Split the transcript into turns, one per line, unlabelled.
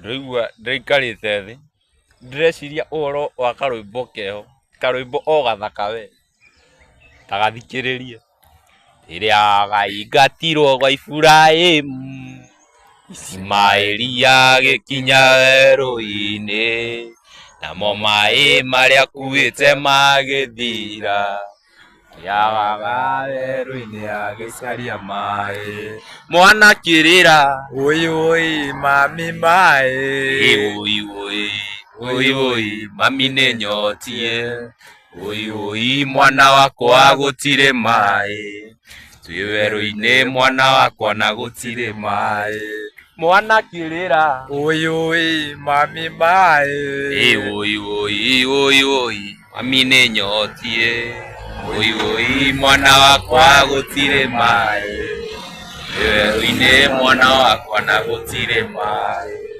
Rĩigua ndaikarĩte thĩ ndĩreciria ũhoro wa karwĩmbo keho, karwĩmbo o gathaka we, ta gathikĩrĩrie. Rĩrĩa gaingatirwo gwa Iburahĩmu, Ismaeli agĩkinya werũ-inĩ, namo maĩ marĩa akuĩte magĩthira, agĩaga werũ-inĩ agĩcaria maĩ. Mwana akĩrĩra
Woi woi mami maĩ,
woi woi, woi woi mami nĩnyotie, woi woi mwana wakwa gũtirĩ maĩ, twĩ werũ-inĩ mwana wakwa na gũtirĩ maĩ. Mwana akĩrĩra
woi woi mami maĩ,
woi woi, woi woi mami nĩnyotie, woi woi mwana wakwa gũtirĩ maĩ, twĩ werũ-inĩ mwana wakwa na gũtirĩ maĩ.